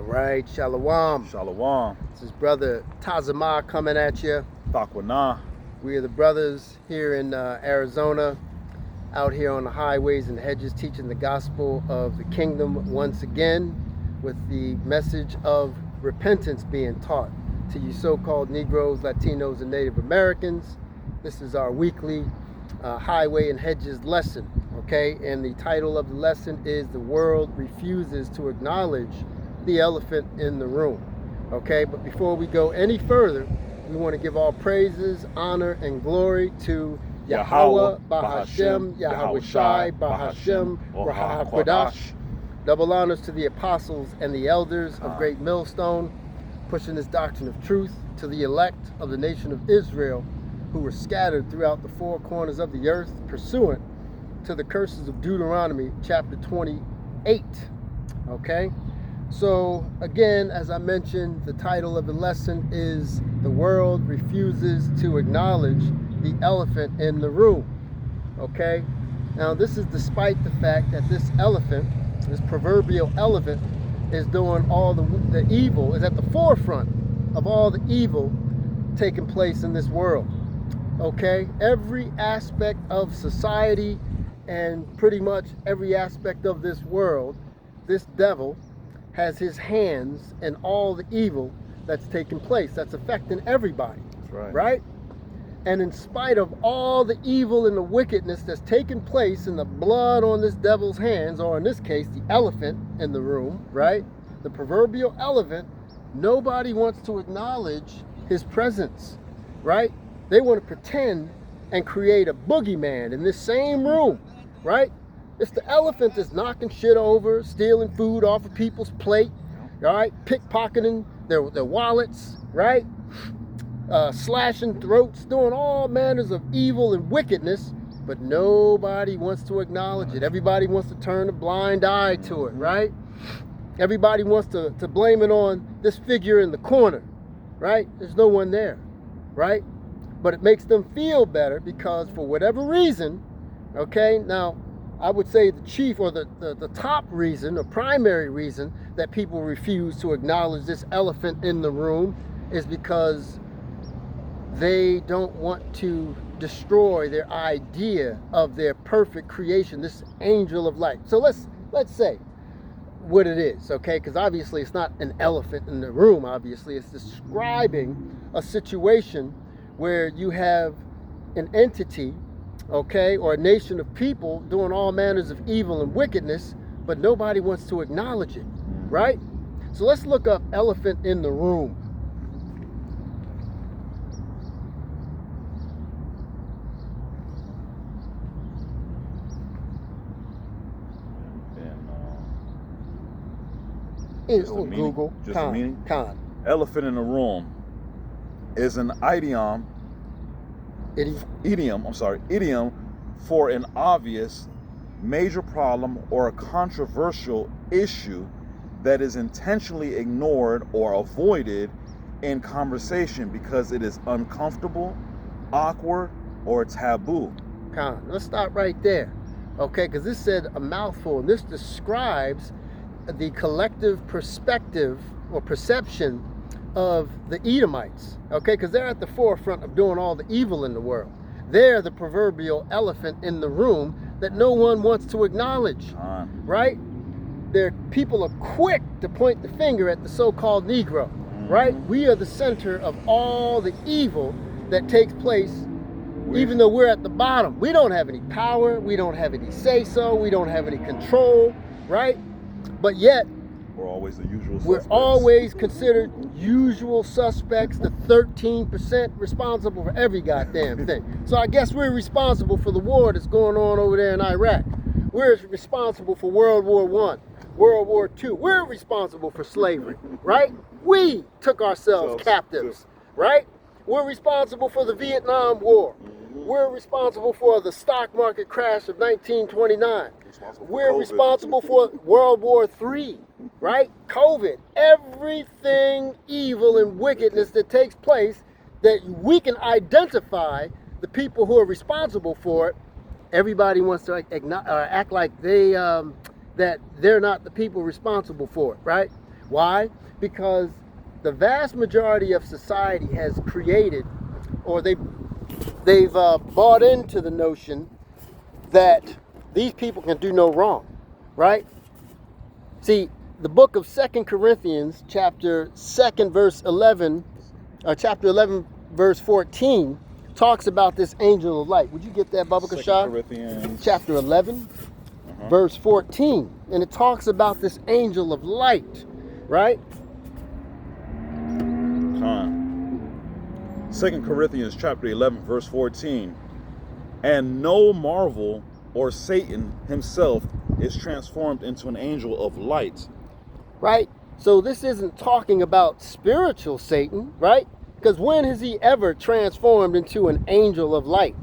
All right, Shalom. Shalom. This is Brother Tazama coming at you. Takwana. We are the brothers here in Arizona, out here on the highways and hedges, teaching the gospel of the kingdom once again, with the message of repentance being taught to you so-called Negroes, Latinos, and Native Americans. This is our weekly highway and hedges lesson, okay? And the title of the lesson is "The World Refuses to Acknowledge the Elephant in the Room." Okay, but before we go any further, we want to give all praises, honor, and glory to Yahweh, Bahashem, Yahweh Shai, Bahashem, Rahakwadash. Double honors to the apostles and the elders of Great Millstone, pushing this doctrine of truth to the elect of the nation of Israel, who were scattered throughout the four corners of the earth, pursuant to the curses of Deuteronomy chapter 28. Okay? So, again, as I mentioned, the title of the lesson is "The World Refuses to Acknowledge the Elephant in the Room." Okay? Now, this is despite the fact that this elephant, this proverbial elephant, is doing all the evil, is at the forefront of all the evil taking place in this world. Okay? Every aspect of society and pretty much every aspect of this world, this devil has his hands in all the evil that's taking place, that's affecting everybody. That's right. Right? And in spite of all the evil and the wickedness that's taking place and the blood on this devil's hands, or in this case, the elephant in the room, right? The proverbial elephant, nobody wants to acknowledge his presence, right? They want to pretend and create a boogeyman in this same room, right? It's the elephant that's knocking shit over, stealing food off of people's plate, right? Pickpocketing their wallets, right? Slashing throats, doing all manners of evil and wickedness, but nobody wants to acknowledge it. Everybody wants to turn a blind eye to it, right? Everybody wants to blame it on this figure in the corner, right? There's no one there, right? But it makes them feel better because for whatever reason, okay, now, I would say the chief or the top reason, or primary reason that people refuse to acknowledge this elephant in the room is because they don't want to destroy their idea of their perfect creation, this angel of light. So let's say what it is, okay? Because obviously it's not an elephant in the room, obviously. It's describing a situation where you have an entity, okay, or a nation of people doing all manners of evil and wickedness, but nobody wants to acknowledge it, right? So let's look up elephant in the room. Google. Just a meaning. Khan. Elephant in the room is an idiom for an obvious major problem or a controversial issue that is intentionally ignored or avoided in conversation because it is uncomfortable, awkward, or taboo. Khan. Let's stop right there, okay? Because this said a mouthful, and this describes the collective perspective or perception of the Edomites, okay? Because they're at the forefront of doing all the evil in the world. They're the proverbial elephant in the room that no one wants to acknowledge, right? People are quick to point the finger at the so-called Negro, right? We are the center of all the evil that takes place, even though we're at the bottom. We don't have any power, we don't have any say-so, we don't have any control, right? But yet, we're always the usual suspects. We're always considered usual suspects, the 13% responsible for every goddamn thing. So I guess we're responsible for the war that's going on over there in Iraq. We're responsible for World War I, World War II. We're responsible for slavery, right? We took ourselves captives, right? We're responsible for the Vietnam War. We're responsible for the stock market crash of 1929. We're responsible for World War III, right? COVID. Everything evil and wickedness that takes place that we can identify the people who are responsible for it. Everybody wants to act like that they're not the people responsible for it, right? Why? Because the vast majority of society has created, or they've bought into the notion that these people can do no wrong, right? See, the book of 2 Corinthians, chapter 11, verse 14, talks about this angel of light. Would you get that, Baba 2 Kashab? Corinthians. Chapter 11, verse 14. And it talks about this angel of light, right? 2 Corinthians chapter 11, verse 14. And no marvel, or Satan himself is transformed into an angel of light. Right? So this isn't talking about spiritual Satan, right? Because when has he ever transformed into an angel of light,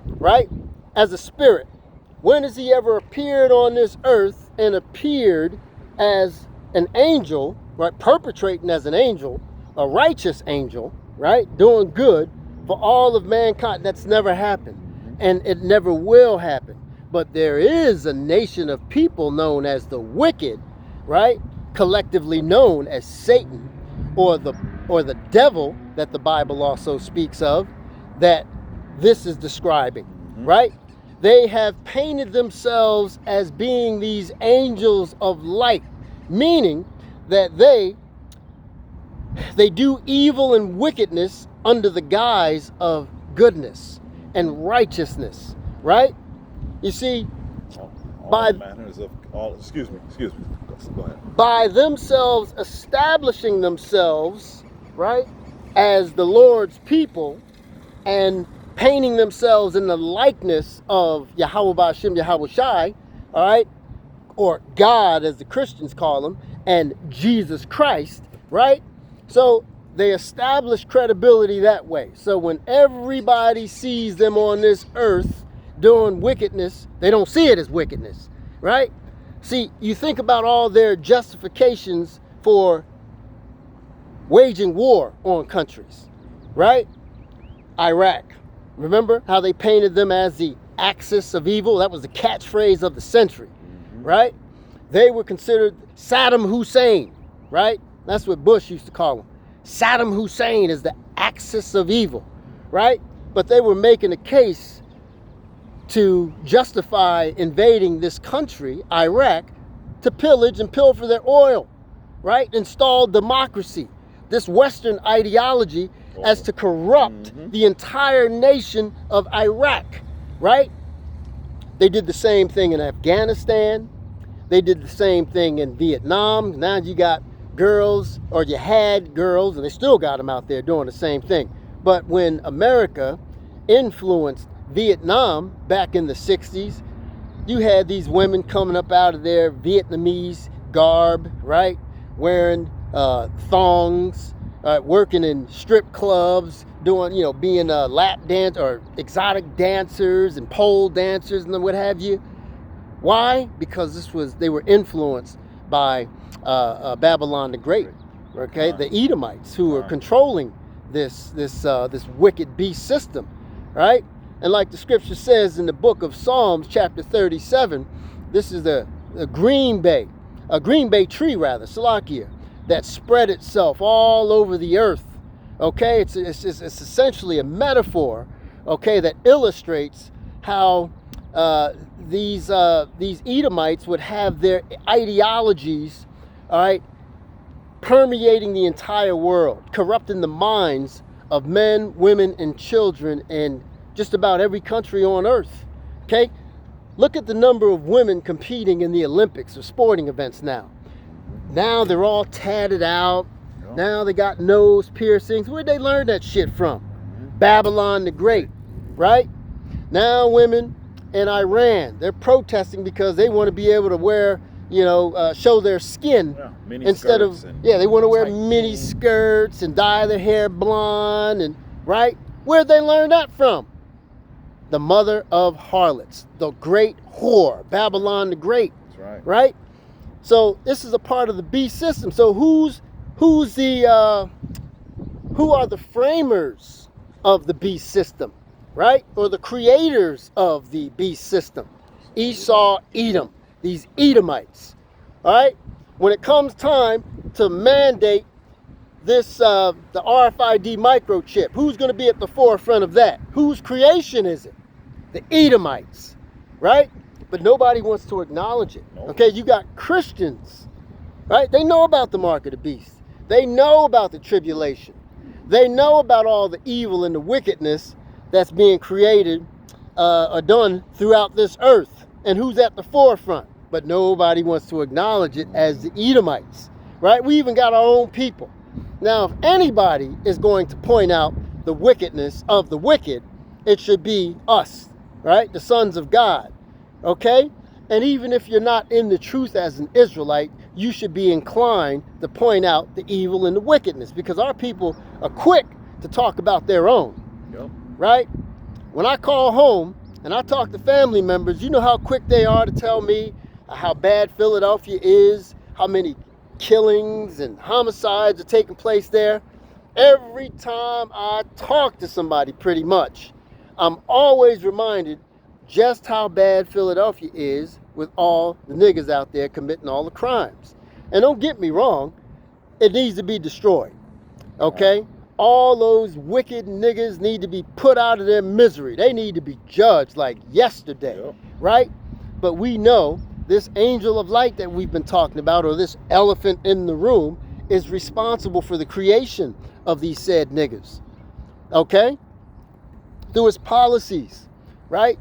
right? As a spirit. When has he ever appeared on this earth and appeared as an angel, right? Perpetrating as an angel, a righteous angel, right? Doing good for all of mankind. That's never happened. And it never will happen. But there is a nation of people known as the wicked, right? Collectively known as Satan, or the devil that the Bible also speaks of, that this is describing, right? They have painted themselves as being these angels of light, meaning that they do evil and wickedness under the guise of goodness and righteousness, right? You see, All manners of all. Excuse me. Go ahead. By themselves establishing themselves, right, as the Lord's people, and painting themselves in the likeness of Yahweh Ba'ashem Yahweh Shai, all right, or God as the Christians call him, and Jesus Christ, right? So they establish credibility that way. So when everybody sees them on this earth doing wickedness, they don't see it as wickedness, right? See, you think about all their justifications for waging war on countries, right? Iraq. Remember how they painted them as the axis of evil? That was the catchphrase of the century, right? They were considered Saddam Hussein, right? That's what Bush used to call him. Saddam Hussein is the axis of evil, right? But they were making a case to justify invading this country, Iraq, to pillage and pilfer their oil, right? Install democracy, this Western ideology, as to corrupt the entire nation of Iraq, right? They did the same thing in Afghanistan. They did the same thing in Vietnam. Now you got girls, or you had girls, and they still got them out there doing the same thing. But when America influenced Vietnam back in the 60s, you had these women coming up out of their Vietnamese garb, right? Wearing thongs, working in strip clubs, doing, being a lap dance or exotic dancers and pole dancers and what have you. Why? Because they were influenced by Babylon the Great, okay? The Edomites, who were controlling this wicked beast system, right? And like the scripture says in the book of Psalms, chapter 37, this is a green bay tree, Salakia, that spread itself all over the earth. Okay, it's essentially a metaphor, okay, that illustrates how these Edomites would have their ideologies, all right, permeating the entire world, corrupting the minds of men, women, and children in just about every country on earth. Okay, look at the number of women competing in the Olympics or sporting events now. Now they're all tatted out. Now they got nose piercings. Where'd they learn that shit from? Babylon the Great, right? Now women in Iran, they're protesting because they want to be able to wear, show their skin instead of, they want to wear mini skirts and dye their hair blonde, and right? Where'd they learn that from? The mother of harlots, the great whore, Babylon the Great. That's right. Right? So this is a part of the beast system. So who are the framers of the beast system, right? Or the creators of the beast system? Esau, Edom, these Edomites, all right? when it comes time to mandate this, the RFID microchip, who's going to be at the forefront of that? Whose creation is it? The Edomites, right? But nobody wants to acknowledge it. Okay, you got Christians, right? They know about the mark of the beast. They know about the tribulation. They know about all the evil and the wickedness that's being created or done throughout this earth. And who's at the forefront? But nobody wants to acknowledge it as the Edomites, right? We even got our own people. Now, if anybody is going to point out the wickedness of the wicked, it should be us, right? The sons of God, okay? And even if you're not in the truth as an Israelite, you should be inclined to point out the evil and the wickedness, because our people are quick to talk about their own, right? When I call home and I talk to family members, you know how quick they are to tell me how bad Philadelphia is, how many killings and homicides are taking place there. Every time I talk to somebody, pretty much, I'm always reminded just how bad Philadelphia is with all the niggas out there committing all the crimes. And don't get me wrong, it needs to be destroyed, okay? All those wicked niggas need to be put out of their misery. They need to be judged like yesterday, right? But we know this angel of light that we've been talking about, or this elephant in the room, is responsible for the creation of these said niggas, okay? Through his policies, right?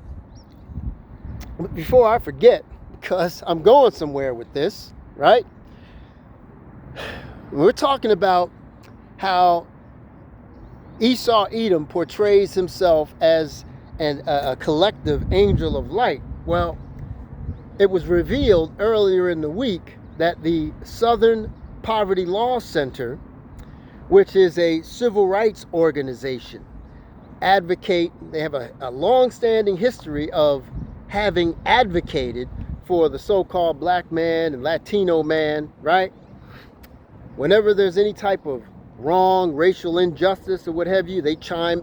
Before I forget, because I'm going somewhere with this, right? We're talking about how Esau Edom portrays himself as a collective angel of light. Well, it was revealed earlier in the week that the Southern Poverty Law Center, which is a civil rights organization, they have a long-standing history of having advocated for the so-called black man and Latino man, right? Whenever there's any type of wrong, racial injustice or what have you, they chime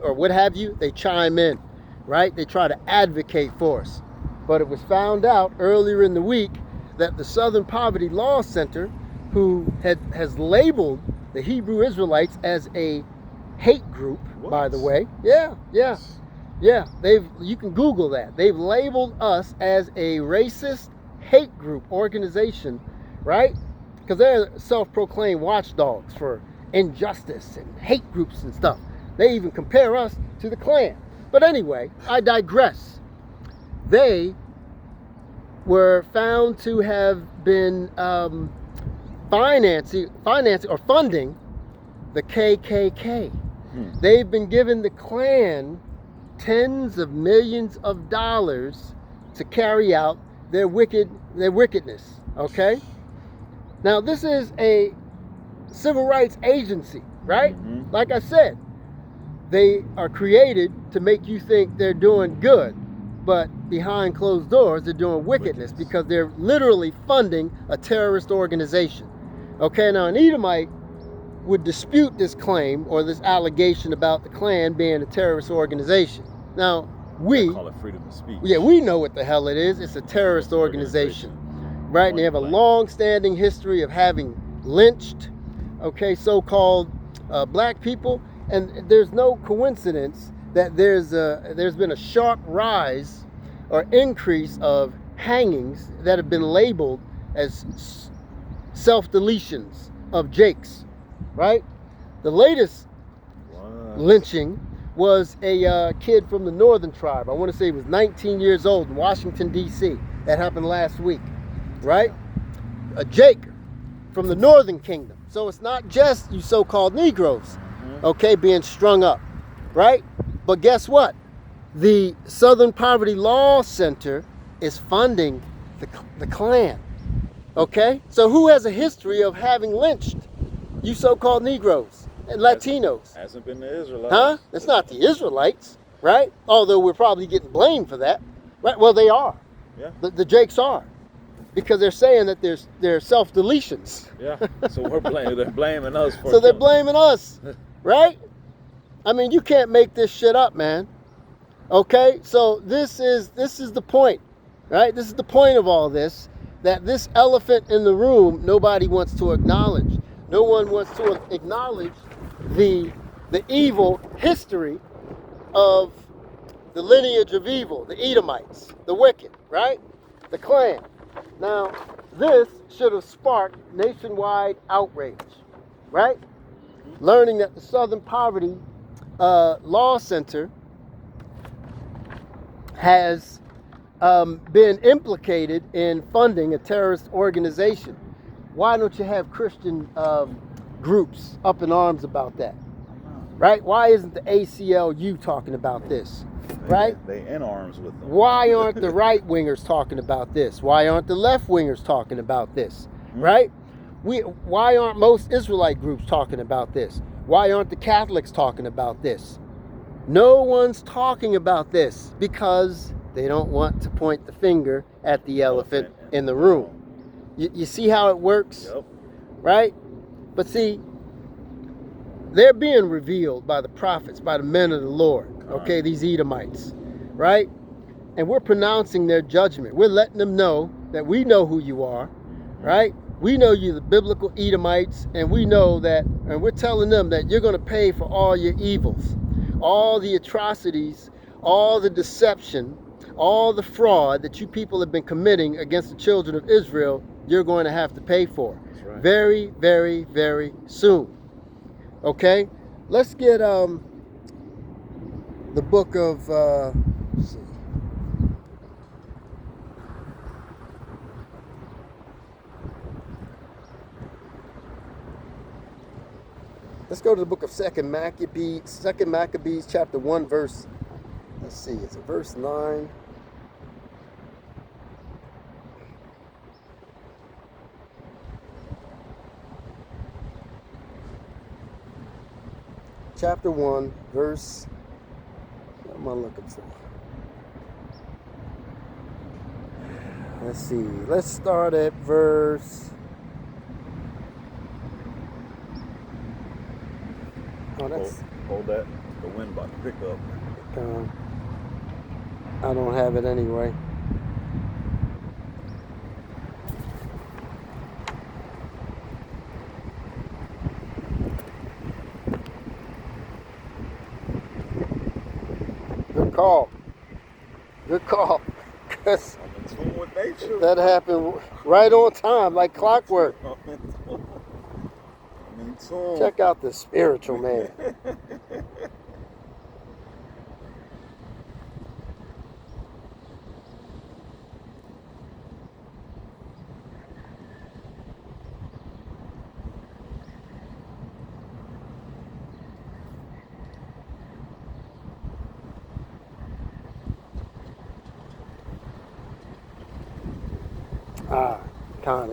in, right? They try to advocate for us. But it was found out earlier in the week that the Southern Poverty Law Center, who has labeled the Hebrew Israelites as a hate group, by the way. Yeah. You can Google that. They've labeled us as a racist hate group organization, right? Because they're self-proclaimed watchdogs for injustice and hate groups and stuff. They even compare us to the Klan. But anyway, I digress. They were found to have been financing or funding the KKK. They've been giving the Klan tens of millions of dollars to carry out their wickedness, okay? Now, this is a civil rights agency, right? Like I said, they are created to make you think they're doing good, but behind closed doors, they're doing wickedness because they're literally funding a terrorist organization. Okay, now an Edomite would dispute this claim or this allegation about the Klan being a terrorist organization. Now, we call it freedom of speech. Yeah, we know what the hell it is. It's a terrorist organization, right? And they have a long-standing history of having lynched, okay, so-called black people. And there's no coincidence that there's been a sharp rise or increase of hangings that have been labeled as self-deletions of Jakes, right? The latest lynching was a kid from the Northern Tribe. I want to say he was 19 years old in Washington, D.C. That happened last week, right? A Jake from the Northern Kingdom. So it's not just you so-called Negroes, okay, being strung up, right? But guess what? The Southern Poverty Law Center is funding the Klan, okay? So who has a history of having lynched you so-called Negroes and Latinos? Hasn't been the Israelites. Huh? It's not the Israelites, right? Although we're probably getting blamed for that, right? Well, they are. Yeah. The Jakes are. Because they're saying that they're self-deletions. Yeah. So they're blaming us for So they're blaming us, right? I mean, you can't make this shit up, man. Okay? So this is the point, right? This is the point of all this. that this elephant in the room, nobody wants to acknowledge. No one wants to acknowledge the evil history of the lineage of evil, the Edomites, the wicked, right? The clan. Now, this should have sparked nationwide outrage, right? Learning that the Southern Poverty Law Center has been implicated in funding a terrorist organization. Why don't you have Christian groups up in arms about that? Right? Why isn't the ACLU talking about this? Right? They in arms with them. Why aren't the right wingers talking about this? Why aren't the left wingers talking about this? Right? Why aren't most Israelite groups talking about this? Why aren't the Catholics talking about this? No one's talking about this because they don't want to point the finger at the elephant in the room. You see how it works? Yep. Right? But see, they're being revealed by the prophets, by the men of the Lord, okay, these Edomites, right? And we're pronouncing their judgment. We're letting them know that we know who you are, right? We know you're the biblical Edomites, and we know that, and we're telling them that you're going to pay for all your evils, all the atrocities, all the deception, all the fraud that you people have been committing against the children of Israel. You're going to have to pay for. That's right. Very, very, very soon. Okay, let's get the book of let's see. Let's go to the book of Second Maccabees, chapter 1, verse. Let's see, it's verse 9. Chapter 1, verse, what am I looking for? Let's see, let's start at verse, oh, that's, hold that, the wind about to pick up. I don't have it anyway. Good call. Because I'm in tune with nature. that happened right on time, like clockwork. I'm in tune. Check out the spiritual man.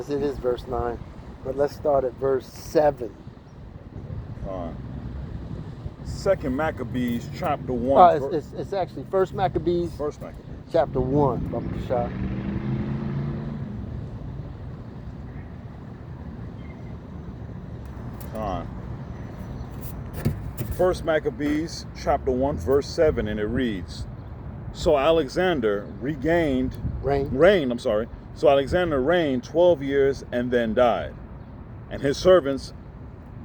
It is verse 9, but let's start at verse 7. Second Maccabees, chapter 1. It's actually First Maccabees, chapter 1. Baba Kashah. First Maccabees, chapter 1, verse 7, and it reads, So Alexander reigned 12 years and then died. And his servants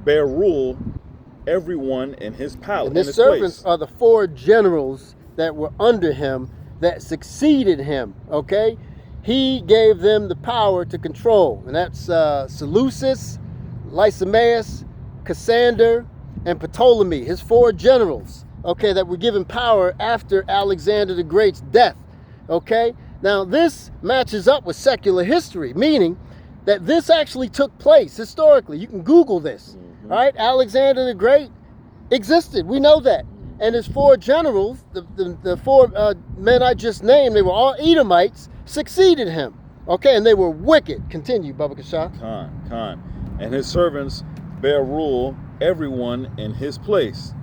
bare rule, everyone in his palace. And his servants are the 4 generals that were under him that succeeded him, okay? He gave them the power to control. And that's Seleucus, Lysimaeus, Cassander, and Ptolemy, his 4 generals, okay, that were given power after Alexander the Great's death, okay? Now, this matches up with secular history, meaning that this actually took place historically. You can Google this, right? Alexander the Great existed. We know that. And his 4 generals, the 4 men I just named, they were all Edomites, succeeded him. Okay, and they were wicked. Continue, Baba Kashah. Khan. And his servants bare rule, everyone in his place.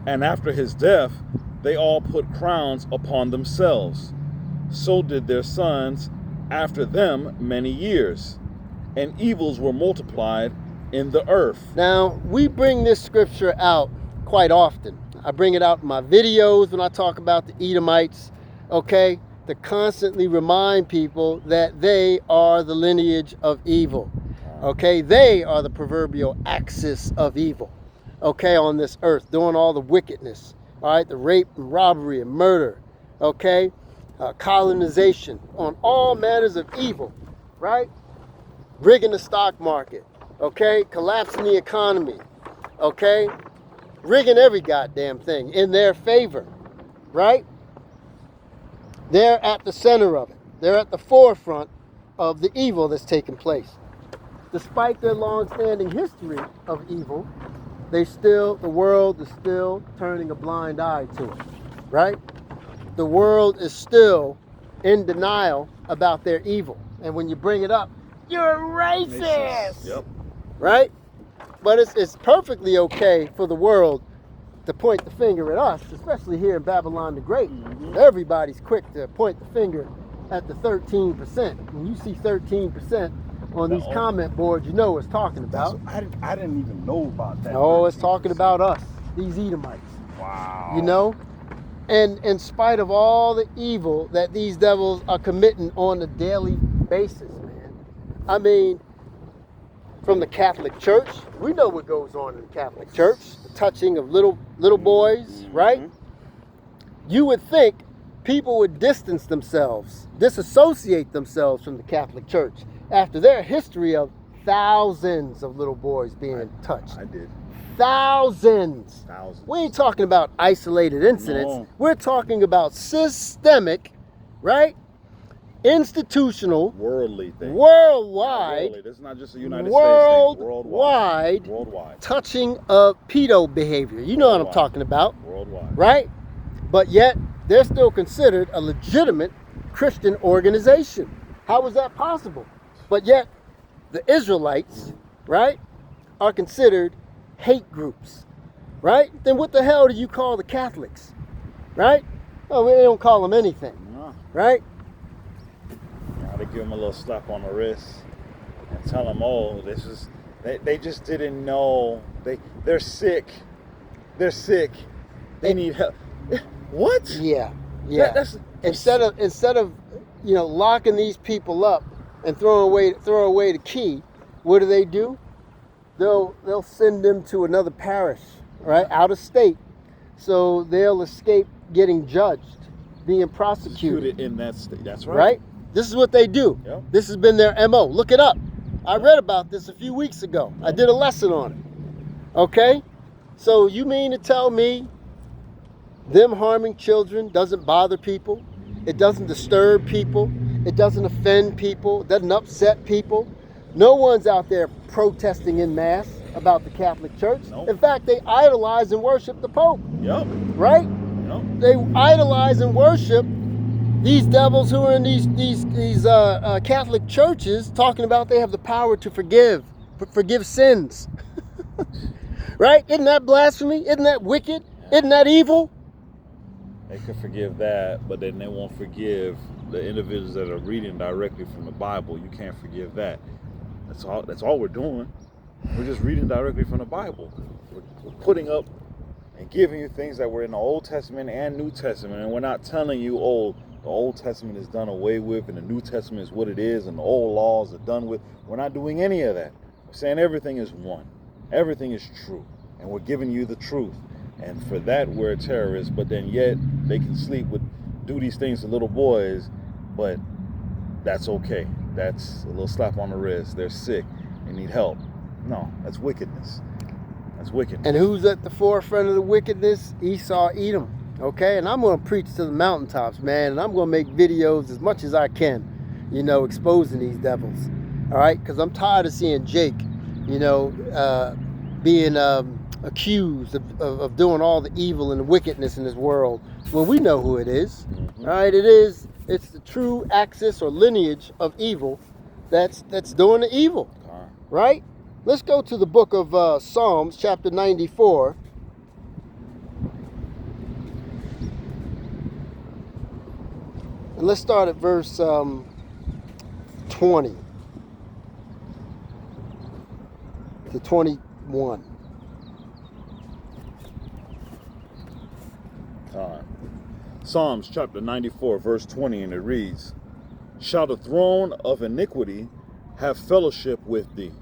And after his death, they all put crowns upon themselves. So did their sons after them many years, and evils were multiplied in the earth. Now, we bring this scripture out quite often. I bring it out in my videos when I talk about the Edomites, okay? to constantly remind people that they are the lineage of evil. Okay, they are the proverbial axis of evil, okay, on this earth, doing all the wickedness, all right, the rape and robbery and murder, okay, colonization, on all manners of evil, right, rigging the stock market, okay, collapsing the economy, okay, rigging every goddamn thing in their favor, right? They're at the center of it. They're at the forefront of the evil that's taking place. Despite their long-standing history of evil, the world is still turning a blind eye to it, right? The world is still in denial about their evil. And when you bring it up, you're racist, Yep. right? But it's perfectly okay for the world to point the finger at us, especially here in Babylon the Great. Everybody's quick to point the finger at the 13%. When you see 13% on these comment boards, you know what it's talking about. I didn't even know about that. Oh, it's talking about us, these Edomites. Wow. You know? And in spite of all the evil that these devils are committing on a daily basis, man. I mean, from the Catholic Church, we know what goes on in the Catholic Church. The touching of little boys, right? You would think people would distance themselves, disassociate themselves from the Catholic Church after their history of thousands of little boys being touched. I did. Thousands. We ain't talking about isolated incidents. No. We're talking about systemic, right? Institutional, Worldly thing. worldwide, Worldly. This is not just a United States thing. worldwide Worldwide. touching of pedo behavior. You know what I'm Worldwide. talking about, Worldwide. right? But yet, they're still considered a legitimate Christian organization. How is that possible? But yet, the Israelites, right, are considered hate groups, right? Then what the hell do you call the Catholics, right? Oh, we don't call them anything, No. right? Gotta give them a little slap on the wrist and tell them, oh, this is, they just didn't know. They're sick. They're sick. They need help. What? Yeah. That's Instead of locking these people up and throw away the key, what do? They'll send them to another parish, right, out of state, so they'll escape getting judged, being prosecuted in that state. That's right. Right? This is what they do. Yep. This has been their MO. Look it up. I read about this a few weeks ago. I did a lesson on it. Okay? So you mean to tell me them harming children doesn't bother people? It doesn't disturb people? It doesn't offend people? It doesn't upset people? No one's out there protesting en masse about the Catholic Church. Nope. In fact, they idolize and worship the Pope. Yep. Right? Yep. They idolize and worship these devils who are in these Catholic churches, talking about they have the power to forgive sins. Right? Isn't that blasphemy? Isn't that wicked? Isn't that evil? They could forgive that, but then they won't forgive the individuals that are reading directly from the Bible. You can't forgive that. That's all we're doing. We're just reading directly from the Bible. We're putting up and giving you things that were in the Old Testament and New Testament, and we're not telling you, oh, the Old Testament is done away with and the New Testament is what it is and the old laws are done with. We're not doing any of that. We're saying everything is one. Everything is true. And we're giving you the truth. And for that, we're terrorists. But then yet, they can do these things to little boys, but that's okay. That's a little slap on the wrist. They're sick. They need help. No, that's wickedness. That's wickedness. And who's at the forefront of the wickedness? Esau, Edom. Okay, and I'm going to preach to the mountaintops, man, and I'm going to make videos as much as I can, exposing these devils, all right? Because I'm tired of seeing Jake, being accused of doing all the evil and the wickedness in this world when we know who it is, all right? It's the true axis or lineage of evil that's doing the evil, right? Let's go to the book of Psalms, chapter 94. And let's start at verse 20 to 21. All right. Psalms chapter 94, verse 20, and it reads, "Shall the throne of iniquity have fellowship with thee,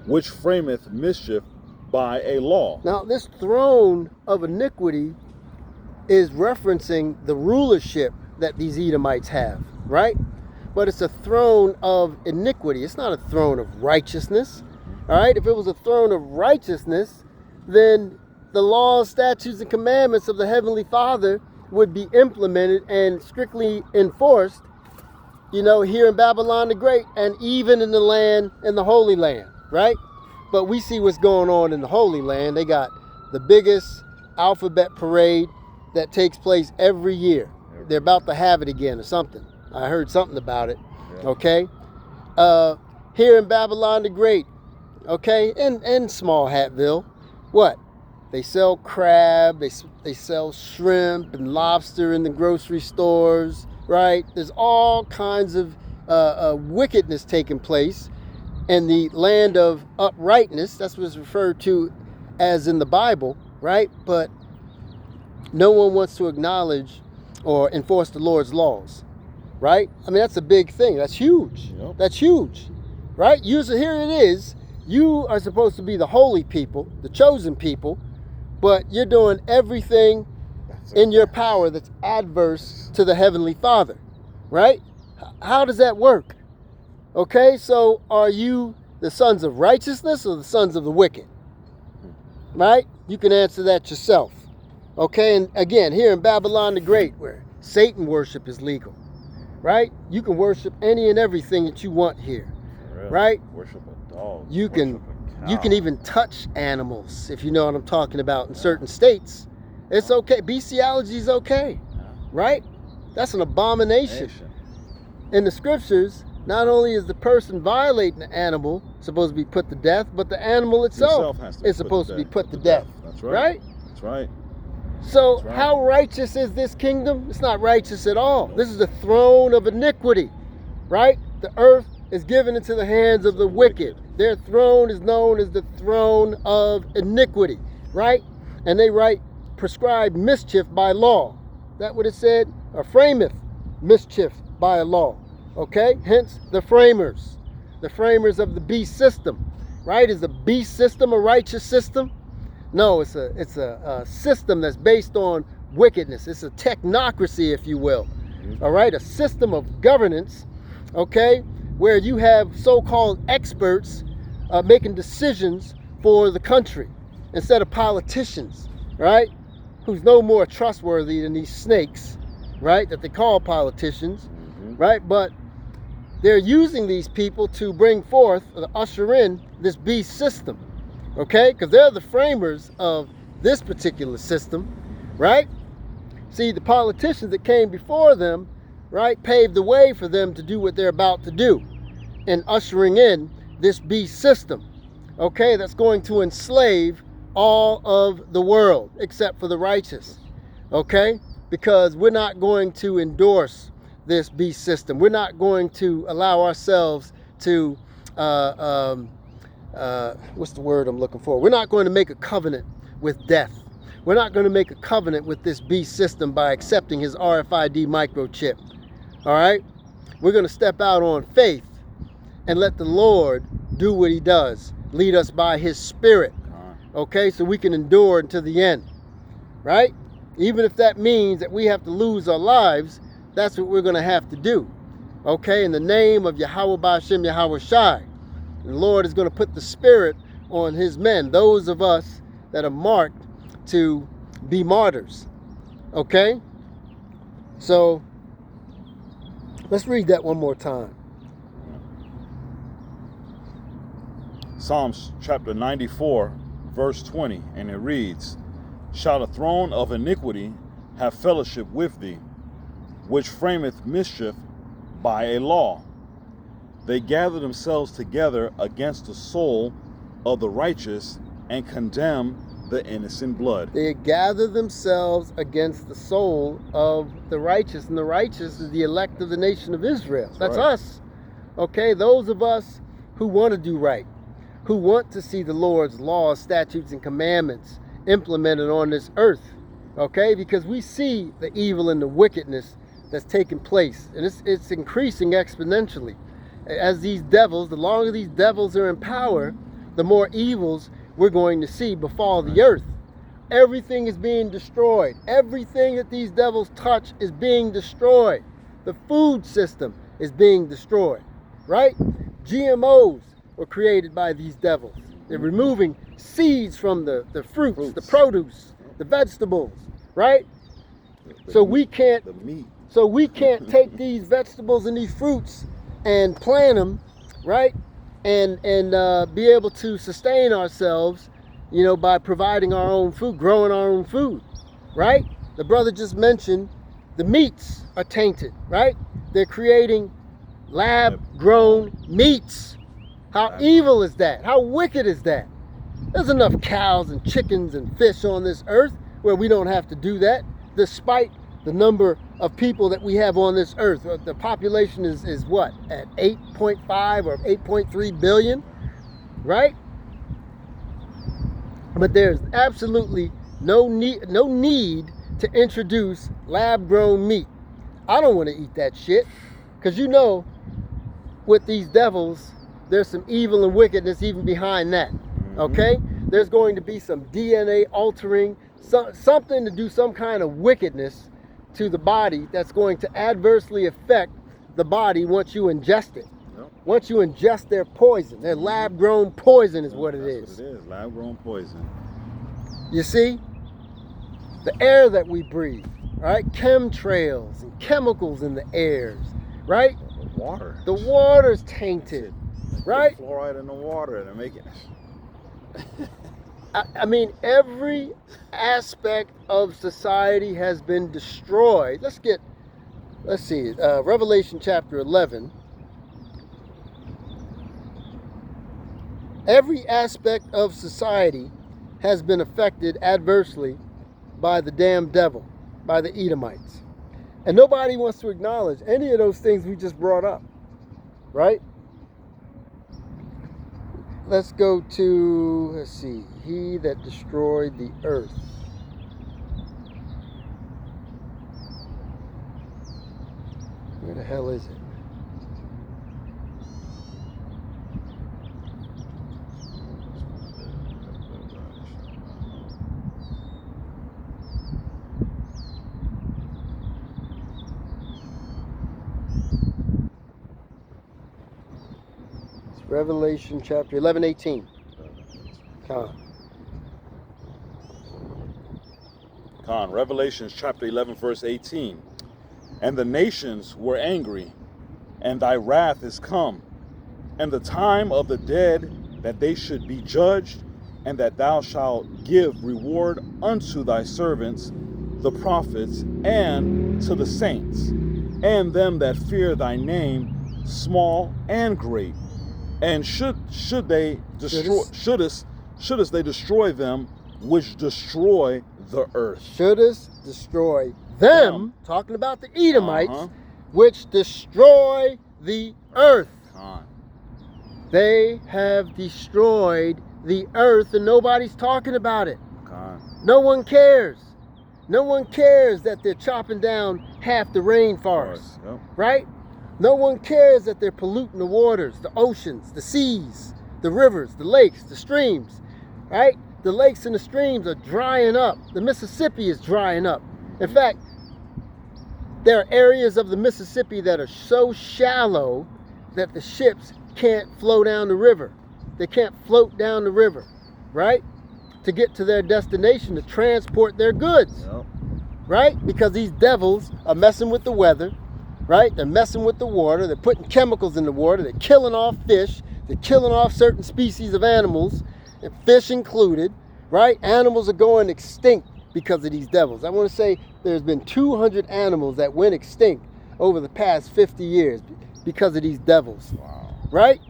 which frameth mischief by a law?" Now, this throne of iniquity is referencing the rulership that these Edomites have, right? But it's a throne of iniquity. It's not a throne of righteousness, all right? If it was a throne of righteousness, then the laws, statutes, and commandments of the Heavenly Father would be implemented and strictly enforced, you know, here in Babylon the Great and even in the land, in the Holy Land, right? But we see what's going on in the Holy Land. They got the biggest alphabet parade that takes place every year. They're about to have it again or something. I heard something about it, okay? Here in Babylon the Great, okay, and Small Hatville, what? They sell crab, they sell shrimp and lobster in the grocery stores, right? There's all kinds of wickedness taking place in the land of uprightness. That's what's referred to as in the Bible, right? But no one wants to acknowledge or enforce the Lord's laws, right? I mean, that's a big thing. That's huge. Yep. That's huge, right? Here it is. You are supposed to be the holy people, the chosen people, but you're doing everything in your power that's adverse to the Heavenly Father, right? How does that work? Okay, so are you the sons of righteousness or the sons of the wicked? Right? You can answer that yourself. Okay, and again, here in Babylon the Great, where Satan worship is legal, right? You can worship any and everything that you want here, right? Worship a dog. You can even touch animals, if you know what I'm talking about, in certain states. It's okay. Bestiality is okay, right? That's an abomination. In the scriptures, not only is the person violating the animal supposed to be put to death, but the animal itself is supposed to be put to death. That's right. Right? That's right. So how righteous is this kingdom? It's not righteous at all. This is the throne of iniquity, right? The earth is given into the hands of the wicked. Their throne is known as the throne of iniquity, right? And they prescribe mischief by law. That what it said? Or frameth mischief by a law. Okay? Hence the framers of the beast system, right? Is the beast system a righteous system? No, it's a system that's based on wickedness. It's a technocracy, if you will. All right? A system of governance, okay, where you have so-called experts making decisions for the country instead of politicians, right? Who's no more trustworthy than these snakes, right? That they call politicians, right? But they're using these people to bring forth, usher in this beast system, okay? Because they're the framers of this particular system, right? See, the politicians that came before them, right, paved the way for them to do what they're about to do and ushering in this beast system, okay, that's going to enslave all of the world except for the righteous, okay? Because we're not going to endorse this beast system. We're not going to allow ourselves to, what's the word I'm looking for? We're not going to make a covenant with death. We're not going to make a covenant with this beast system by accepting his RFID microchip, all right? We're going to step out on faith and let the Lord do what he does. Lead us by his spirit, okay? So we can endure until the end, right? Even if that means that we have to lose our lives, that's what we're going to have to do, okay? In the name of Yahweh Ba'ashem Yahweh Shai. The Lord is going to put the spirit on his men, those of us that are marked to be martyrs, okay? So let's read that one more time. Psalms chapter 94, verse 20, and it reads, "Shall the throne of iniquity have fellowship with thee, which frameth mischief by a law? They gather themselves together against the soul of the righteous and condemn the innocent blood." They gather themselves against the soul of the righteous, and the righteous is the elect of the nation of Israel. That's right. us, okay? Those of us who want to do right, who want to see the Lord's laws, statutes, and commandments implemented on this earth, Okay, because we see the evil and the wickedness that's taking place, and it's increasing exponentially. As these devils, the longer these devils are in power, the more evils we're going to see befall the earth. Everything is being destroyed. Everything that these devils touch is being destroyed. The food system is being destroyed, right? GMOs were created by these devils. They're removing seeds from the fruits, the produce, the vegetables, right? So we can't The meat. So we can't take these vegetables and these fruits and plant them, right? And be able to sustain ourselves, you know, by providing our own food, growing our own food, right? The brother just mentioned the meats are tainted, right? They're creating lab-grown meats. How evil is that? How wicked is that? There's enough cows and chickens and fish on this earth where we don't have to do that, despite the number of people that we have on this earth. The population is what? At 8.5 or 8.3 billion, right? But there's absolutely no need to introduce lab-grown meat. I don't want to eat that shit, because you know, with these devils, there's some evil and wickedness even behind that. Okay? There's going to be some DNA altering, something to do some kind of wickedness to the body that's going to adversely affect the body once you ingest it. Yep. Once you ingest their poison, their lab-grown poison is what it That's is. what it is, lab-grown poison. You see, the air that we breathe, right? Chemtrails and chemicals in the airs, right? The water. The water's tainted, right? The fluoride in the water, they're making I mean, every aspect of society has been destroyed. Let's see, Revelation chapter 11. Every aspect of society has been affected adversely by the damn devil, by the Edomites. And nobody wants to acknowledge any of those things we just brought up, right? Let's go to, let's see, he that destroyed the earth. Where the hell is it? Revelation chapter 11:18. Con, Revelation chapter 11, verse 18. And the nations were angry, and thy wrath is come, and the time of the dead that they should be judged, and that thou shalt give reward unto thy servants, the prophets, and to the saints, and them that fear thy name, small and great. And shouldest they destroy them which destroy the earth. Shouldest destroy them, talking about the Edomites, which destroy the earth. They have destroyed the earth and nobody's talking about it. No one cares. No one cares that they're chopping down half the rainforest, right? No one cares that they're polluting the waters, the oceans, the seas, the rivers, the lakes, the streams, right? The lakes and the streams are drying up. The Mississippi is drying up. In fact, there are areas of the Mississippi that are so shallow that the ships can't flow down the river. They can't float down the river, right? To get to their destination, to transport their goods, right? Because these devils are messing with the weather, right? They're messing with the water. They're putting chemicals in the water. They're killing off fish. They're killing off certain species of animals, and fish included, right? Animals are going extinct because of these devils. I want to say there's been 200 animals that went extinct over the past 50 years because of these devils, right?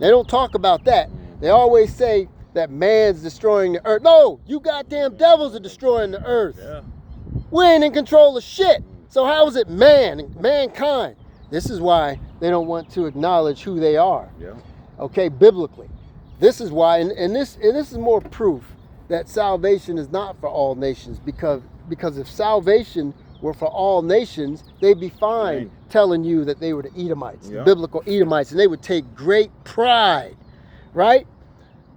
They don't talk about that. They always say that man's destroying the earth. No, you goddamn devils are destroying the earth. We ain't in control of shit. So how is it mankind? This is why they don't want to acknowledge who they are. Okay, biblically. This is why, and this is more proof that salvation is not for all nations, because Because if salvation were for all nations, they'd be fine Right. telling you that they were the Edomites, Yeah. the biblical Edomites, and they would take great pride, right?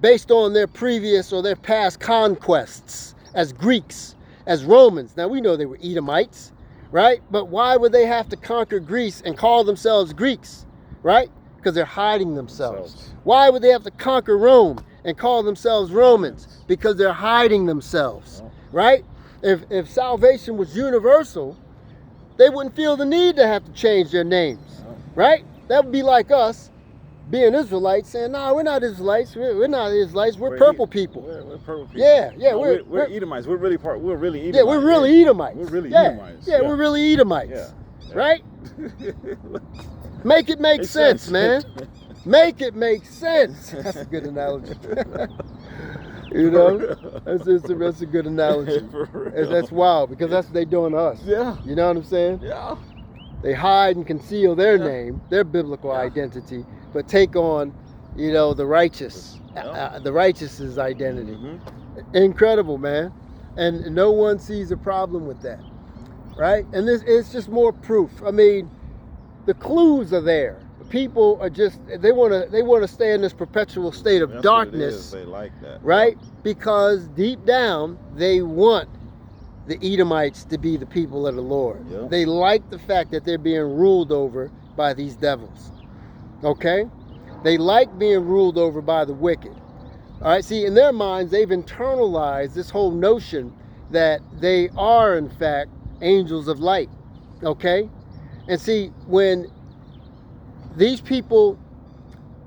Based on their previous or their past conquests as Greeks, as Romans. Now we know they were Edomites, right? But why would they have to conquer Greece and call themselves Greeks, right? Because they're hiding themselves. Why would they have to conquer Rome and call themselves Romans? Because they're hiding themselves, right? If salvation was universal, they wouldn't feel the need to have to change their names, right? That would be like us being Israelites saying, no, we're not Israelites. We're not Israelites. We're purple people. We're purple people. Yeah, yeah. No, we're Edomites. We're really Edomites. Yeah, we're really Edomites. We're really yeah. Edomites. Yeah, we're really Edomites. Yeah. Right? Make it make sense, man. Make it make sense. That's a good analogy. You know, that's a good analogy. That's wild because that's what they doing to us. Yeah. You know what I'm saying? Yeah. They hide and conceal their name, their biblical identity, but take on, you know, the righteous, the righteous's identity. Mm-hmm. Incredible, man. And no one sees a problem with that, right? And this it's just more proof. I mean, the clues are there. People are just they want to stay in this perpetual state of darkness. They like that, right? Because deep down they want the Edomites to be the people of the Lord. Yeah. They like the fact that they're being ruled over by these devils. Okay? They like being ruled over by the wicked. All right, see, in their minds, they've internalized this whole notion that they are, in fact, angels of light. Okay? And see, when these people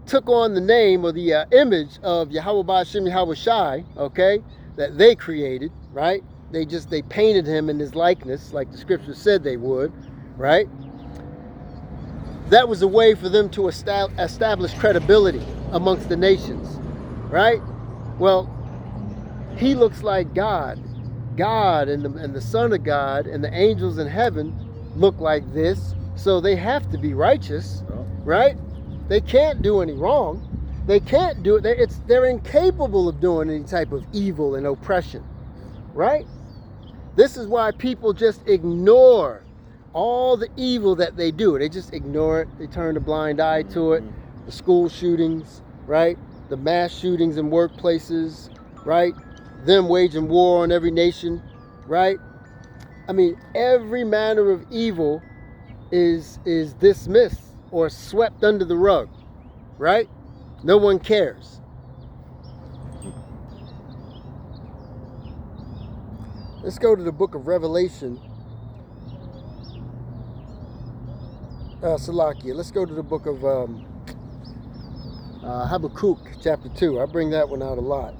took on the name or the image of Yahweh Ba'ashem Yahweh Shai, okay, that they created, right? They painted him in his likeness, like the scripture said they would, right? That was a way for them to establish credibility amongst the nations, right? Well, he looks like God. God and the Son of God and the angels in heaven look like this, so they have to be righteous, right? They can't do any wrong. They can't do it. They're incapable of doing any type of evil and oppression, right? This is why people just ignore all the evil that they do. They just ignore it. They turn a blind eye to it. The school shootings, right? The mass shootings in workplaces, right? Them waging war on every nation, right? I mean, every manner of evil is dismissed or swept under the rug, right? No one cares. Let's go to the book of Revelation. Salakia. Let's go to the book of Habakkuk, chapter 2. I bring that one out a lot.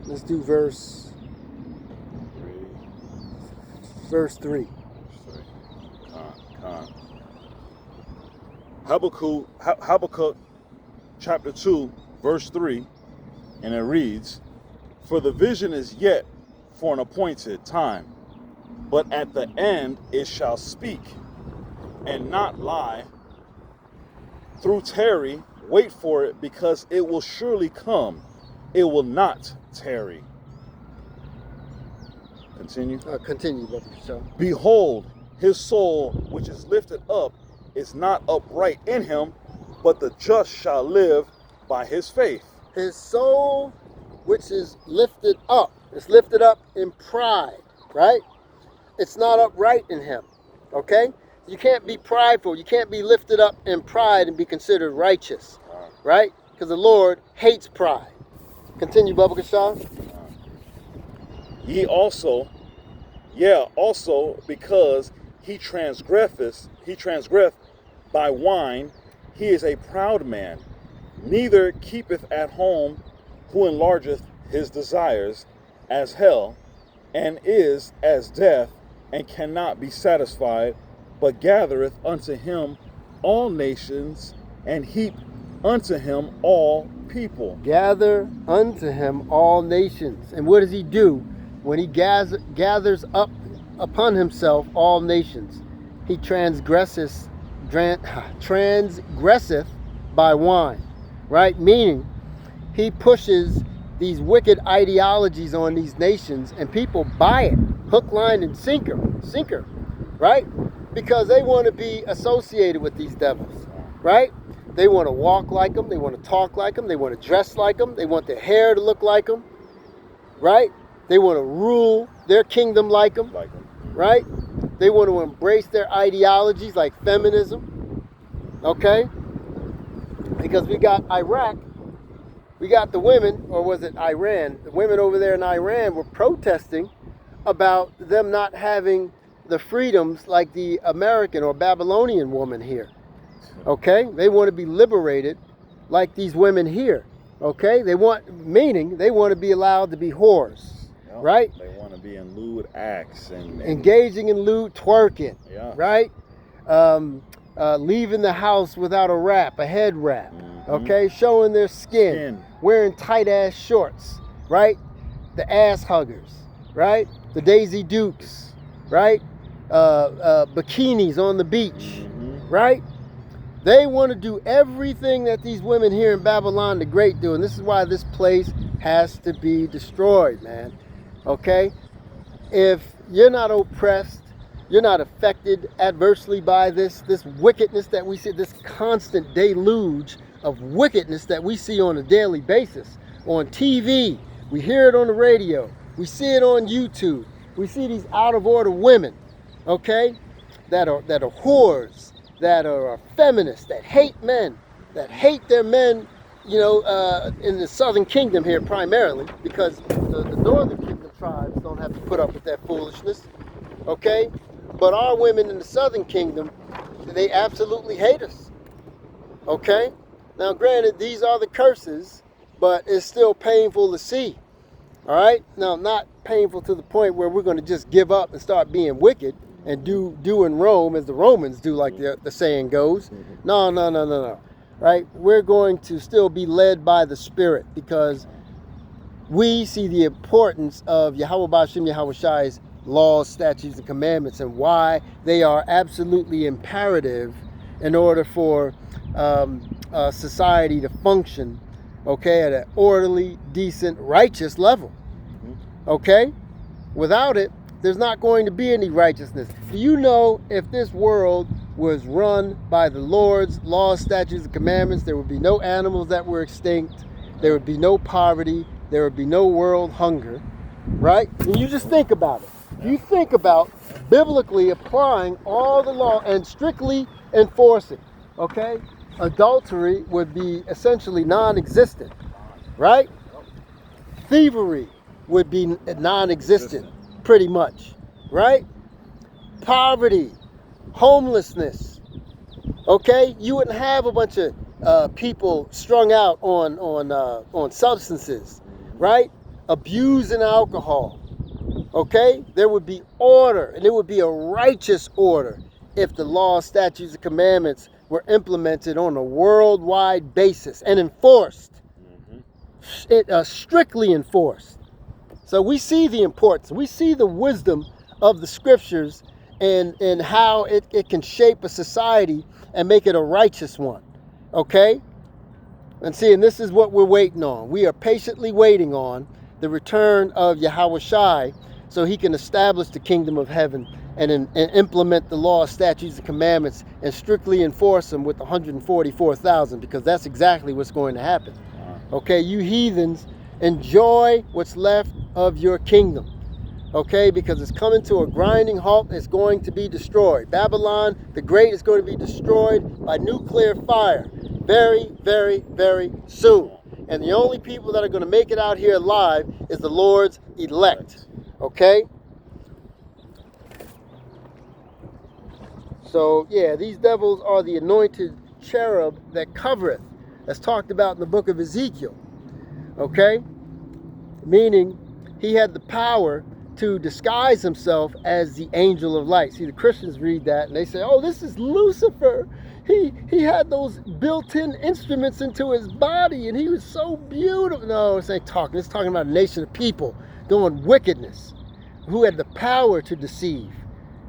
Let's do verse 3. Habakkuk chapter 2, verse 3, and it reads, "For the vision is yet for an appointed time, but at the end it shall speak, and not lie. Through tarry, wait for it, because it will surely come. It will not tarry." Continue. Continue, Brother Shaw. "Behold, his soul which is lifted up is not upright in him, but the just shall live by his faith." His soul which is lifted up. It's lifted up in pride, right? It's not upright in him, okay? You can't be prideful. You can't be lifted up in pride and be considered righteous, right? Because the Lord hates pride. Continue, Baba Kashan. Also because he transgresseth by wine, he is a proud man, neither keepeth at home, who enlargeth his desires as hell, and is as death, and cannot be satisfied, but gathereth unto him all nations, and heap unto him all people. Gather unto him all nations. And what does he do when he gathers up upon himself all nations. He transgresseth by wine, right? Meaning, he pushes these wicked ideologies on these nations, and people buy it, hook, line, and sinker, right? Because they want to be associated with these devils, right? They want to walk like them, they want to talk like them, they want to dress like them, they want their hair to look like them, right? They want to rule their kingdom like them, right? They want to embrace their ideologies like feminism, okay? Because we got Iraq, we got the women, or was it Iran? The women over there in Iran were protesting about them not having the freedoms like the American or Babylonian woman here, okay? They want to be liberated like these women here, okay? They want to be allowed to be whores, right? They want to be in lewd acts and engaging in lewd twerking, yeah, right? Leaving the house without a wrap, a head wrap, okay? Showing their skin, wearing tight ass shorts, right? The ass huggers, right? The Daisy Dukes, right? Bikinis on the beach, right? They want to do everything that these women here in Babylon the Great do, and this is why this place has to be destroyed, man. Okay? If you're not oppressed, you're not affected adversely by this wickedness that we see, this constant deluge of wickedness that we see on a daily basis. On TV, we hear it on the radio, we see it on YouTube, we see these out of order women, okay, that are whores, that are feminists, that hate men, that hate their men, you know, in the southern kingdom here primarily, because the northern kingdom tribes don't have to put up with that foolishness, okay? But our women in the southern kingdom, they absolutely hate us, okay? Now, granted, these are the curses, but it's still painful to see, all right? Now, not painful to the point where we're going to just give up and start being wicked and do in Rome as the Romans do, like the saying goes. No. Right? We're going to still be led by the Spirit, because we see the importance of Yahweh Ba'ashem Yahweh Shai's laws, statutes, and commandments, and why they are absolutely imperative in order for society to function, okay, at an orderly, decent, righteous level. Okay? Without it, there's not going to be any righteousness. Do you know, if this world was run by the Lord's laws, statutes, and commandments, there would be no animals that were extinct, there would be no poverty, there would be no world hunger, right? And you just think about it. You think about biblically applying all the law and strictly enforcing, okay? Adultery would be essentially non-existent, right? Thievery would be non-existent, pretty much, right? Poverty, homelessness, okay? You wouldn't have a bunch of people strung out on substances, right? Abusing alcohol, okay? There would be order, and it would be a righteous order if the law, statutes, and commandments were implemented on a worldwide basis and enforced, strictly enforced. So we see the importance, we see the wisdom of the scriptures, and how it can shape a society and make it a righteous one, okay? And see, and this is what we're waiting on. We are patiently waiting on the return of Yahweh Shai, so he can establish the kingdom of heaven and implement the law, statutes, and commandments, and strictly enforce them with 144,000, because that's exactly what's going to happen. Okay, you heathens, enjoy what's left of your kingdom, okay, because it's coming to a grinding halt. It's going to be destroyed. Babylon the Great is going to be destroyed by nuclear fire very, very, very soon. And the only people that are going to make it out here alive is the Lord's elect, okay? So, yeah, these devils are the anointed cherub that covereth, that's talked about in the book of Ezekiel, okay? Meaning, he had the power to disguise himself as the angel of light. See, the Christians read that and they say, oh, this is Lucifer. He had those built-in instruments into his body and he was so beautiful. No, it's ain't talking. It's talking about a nation of people doing wickedness. who had the power to deceive.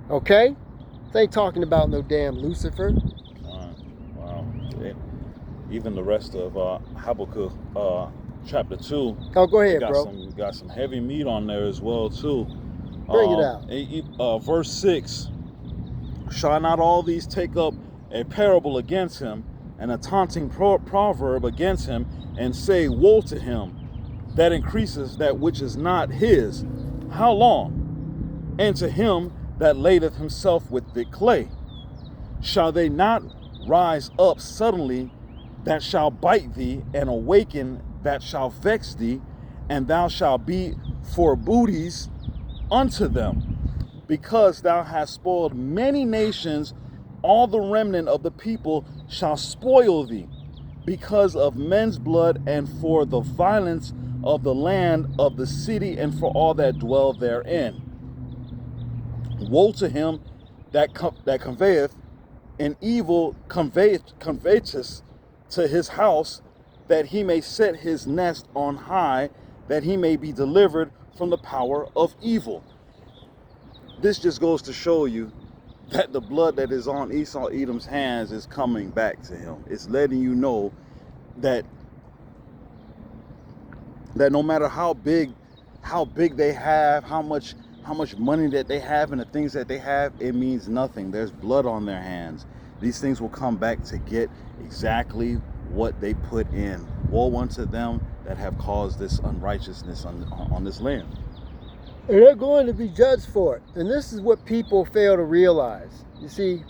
Okay? This ain't talking about no damn Lucifer. Wow. Even the rest of Habakkuk chapter 2. Oh, go ahead, bro. Got some heavy meat on there as well too. Bring it out. Verse 6. Shall not all these take up a parable against him, and a taunting proverb against him, and say, woe to him that increases that which is not his? How long? And to him that ladeth himself with thick clay. Shall they not rise up suddenly that shall bite thee, and awaken that shall vex thee, and thou shalt be for booties unto them? Because thou hast spoiled many nations, all the remnant of the people shall spoil thee, because of men's blood, and for the violence of the land of the city, and for all that dwell therein. Woe to him that conveyeth an evil conveyance to his house, that he may set his nest on high, that he may be delivered from the power of evil. This just goes to show you that the blood that is on Esau, Edom's hands is coming back to him. It's letting you know that no matter how big they have, how much money that they have, and the things that they have, it means nothing. There's blood on their hands. These things will come back to get exactly what they put in. Woe unto them that have caused this unrighteousness on this land. And they're going to be judged for it. And this is what people fail to realize. You see,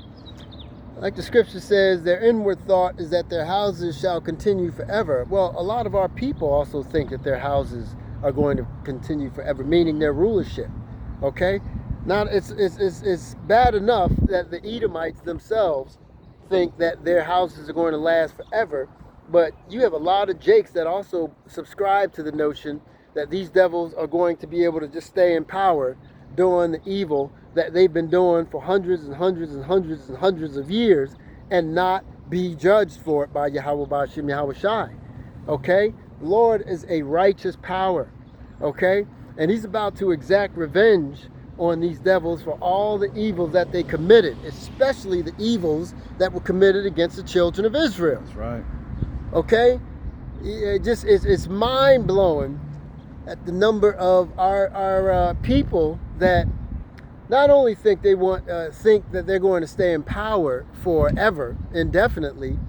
like the scripture says, their inward thought is that their houses shall continue forever. Well, a lot of our people also think that their houses are going to continue forever, meaning their rulership. Okay? Now, it's bad enough that the Edomites themselves think that their houses are going to last forever, but you have a lot of Jakes that also subscribe to the notion that these devils are going to be able to just stay in power doing the evil that they've been doing for hundreds and hundreds and hundreds and hundreds of years, and not be judged for it by Yahweh Ba'ashim Yahweh Shai. Okay? The Lord is a righteous power. Okay? And he's about to exact revenge on these devils for all the evils that they committed, especially the evils that were committed against the children of Israel. That's right. Okay? It's mind-blowing at the number of our people that not only think that they're going to stay in power forever, indefinitely,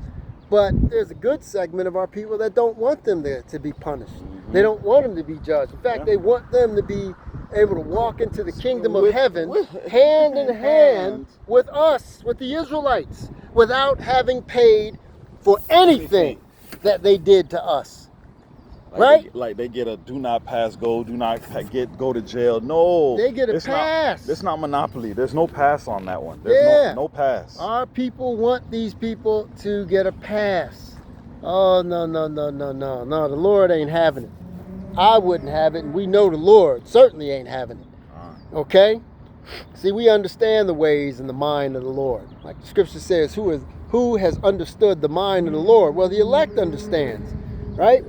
but there's a good segment of our people that don't want them to be punished. Mm-hmm. They don't want them to be judged. In fact, they want them to be able to walk into the kingdom of heaven hand in hand with us, with the Israelites, without having paid for anything that they did to us. Right? They get a do not pass go, do not go to jail. No. They get a pass. It's not Monopoly. There's no pass on that one. There's no pass. Our people want these people to get a pass. Oh, no. The Lord ain't having it. I wouldn't have it, and we know the Lord certainly ain't having it. Okay? See, we understand the ways and the mind of the Lord. Like the scripture says, who has understood the mind of the Lord? Well, the elect understands, right?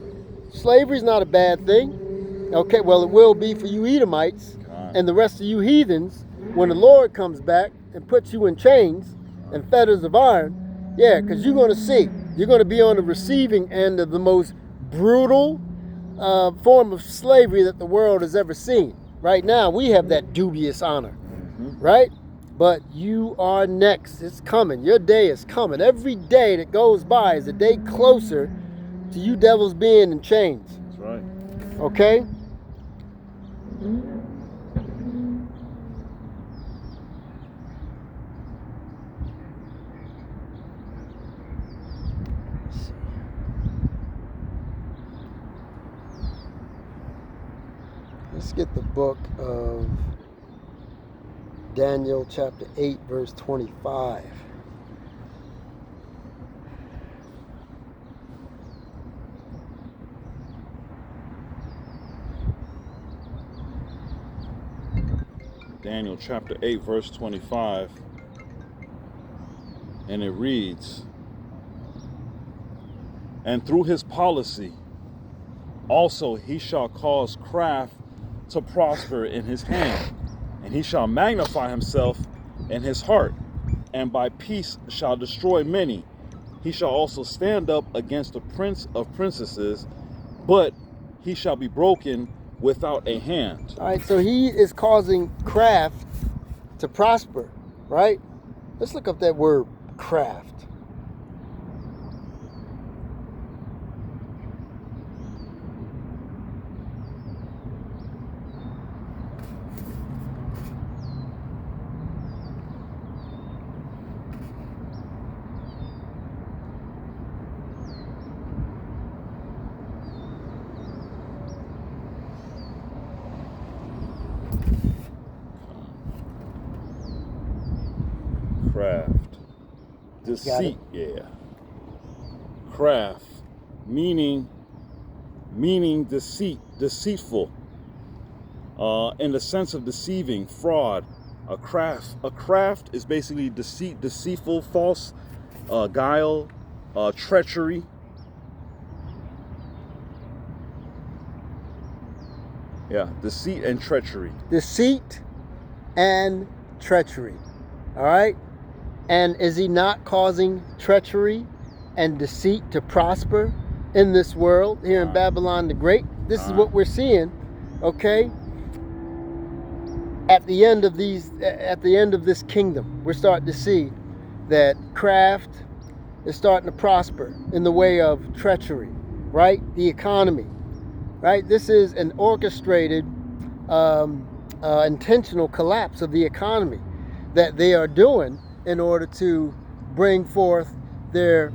Slavery's not a bad thing. Okay, well, it will be for you Edomites and the rest of you heathens when the Lord comes back and puts you in chains and fetters of iron. Yeah, because you're going to see. You're going to be on the receiving end of the most brutal form of slavery that the world has ever seen. Right now, we have that dubious honor, right? But you are next. It's coming. Your day is coming. Every day that goes by is a day closer to you devils being in chains. That's right. Okay? Let's get the book of Daniel chapter 8 verse 25. Daniel chapter 8 verse 25, and it reads, and through his policy also he shall cause craft to prosper in his hand, and he shall magnify himself in his heart, and by peace shall destroy many. He shall also stand up against the prince of princesses, but he shall be broken without a hand. All right, so he is causing craft to prosper, right? Let's look up that word, craft. Craft. Deceit, yeah. Craft, meaning deceit, deceitful. In the sense of deceiving, fraud. A craft is basically deceit, deceitful, false, guile, treachery. Yeah, deceit and treachery. Deceit and treachery. All right? And is he not causing treachery and deceit to prosper in this world here in Babylon the Great? This is what we're seeing, okay? At the end of this kingdom, we're starting to see that craft is starting to prosper in the way of treachery, right? The economy, right? This is an orchestrated, intentional collapse of the economy that they are doing in order to bring forth their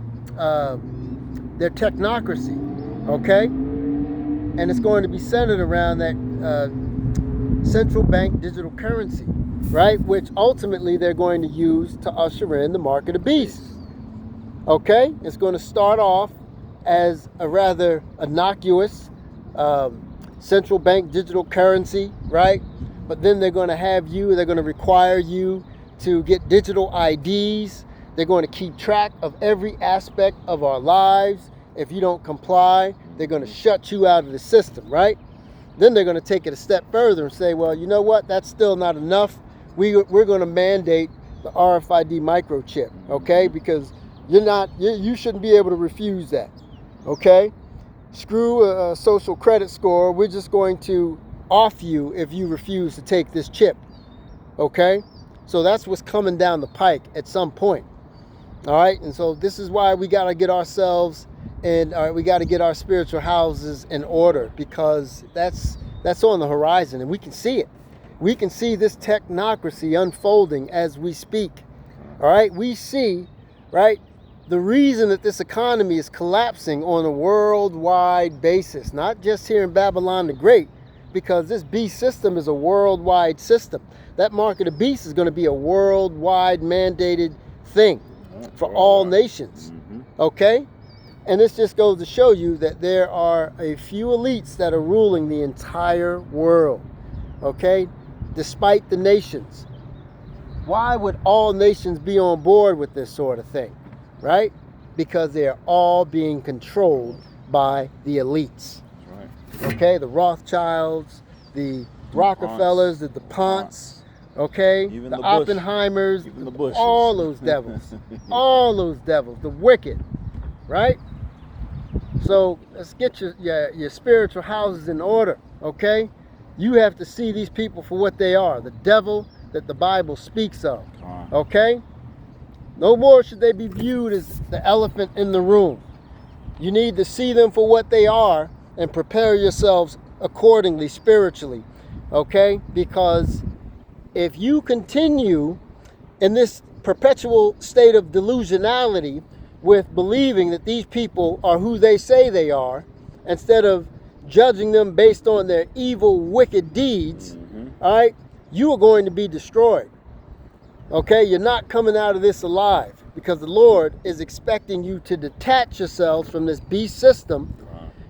technocracy, okay? And it's going to be centered around that central bank digital currency, right? Which ultimately they're going to use to usher in the mark of the beast, okay? It's going to start off as a rather innocuous central bank digital currency, right? But then they're going to require you to get digital IDs. They're going to keep track of every aspect of our lives. If you don't comply, they're going to shut you out of the system, right? Then they're going to take it a step further and say, well, you know what? That's still not enough. We're going to mandate the RFID microchip, okay? Because you shouldn't be able to refuse that, okay? Screw a social credit score. We're just going to off you if you refuse to take this chip, okay? So that's what's coming down the pike at some point. All right. And so this is why we got to get ourselves and we got to get our spiritual houses in order, because that's on the horizon and we can see it. We can see this technocracy unfolding as we speak. All right. We see, right, the reason that this economy is collapsing on a worldwide basis, not just here in Babylon the Great, because this beast system is a worldwide system. That mark of the beast is going to be a worldwide mandated thing for all nations, okay? And this just goes to show you that there are a few elites that are ruling the entire world, okay? Despite the nations. Why would all nations be on board with this sort of thing, right? Because they are all being controlled by the elites. Okay, the Rothschilds, the Rockefellers, the DuPonts, okay, even the the Oppenheimers, even the Bushes. all those devils, all those devils, the wicked, right? So let's get your spiritual houses in order, okay? You have to see these people for what they are, the devil that the Bible speaks of, okay? No more should they be viewed as the elephant in the room. You need to see them for what they are and prepare yourselves accordingly spiritually, okay? Because if you continue in this perpetual state of delusionality with believing that these people are who they say they are, instead of judging them based on their evil, wicked deeds, all right, you are going to be destroyed, okay? You're not coming out of this alive, because the Lord is expecting you to detach yourselves from this beast system,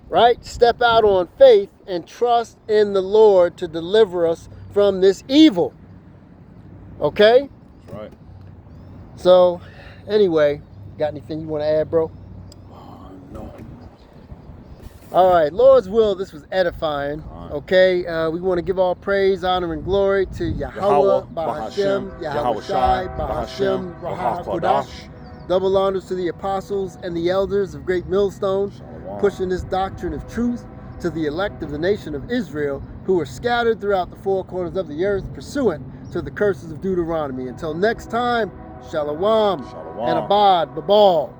right? Step out on faith and trust in the Lord to deliver us from this evil. Okay? That's right. So, anyway, got anything you want to add, bro? No. All right, Lord's will, this was edifying. All right. Okay, we want to give all praise, honor, and glory to Yahweh, Bahashem, Yahweh Shai, Bahashem, Rahah Kodash. Double honors to the apostles and the elders of Great Millstone, pushing this doctrine of truth to the elect of the nation of Israel, who are scattered throughout the four corners of the earth, pursuant to the curses of Deuteronomy. Until next time, Shalom, Shalom. and Abad Babal.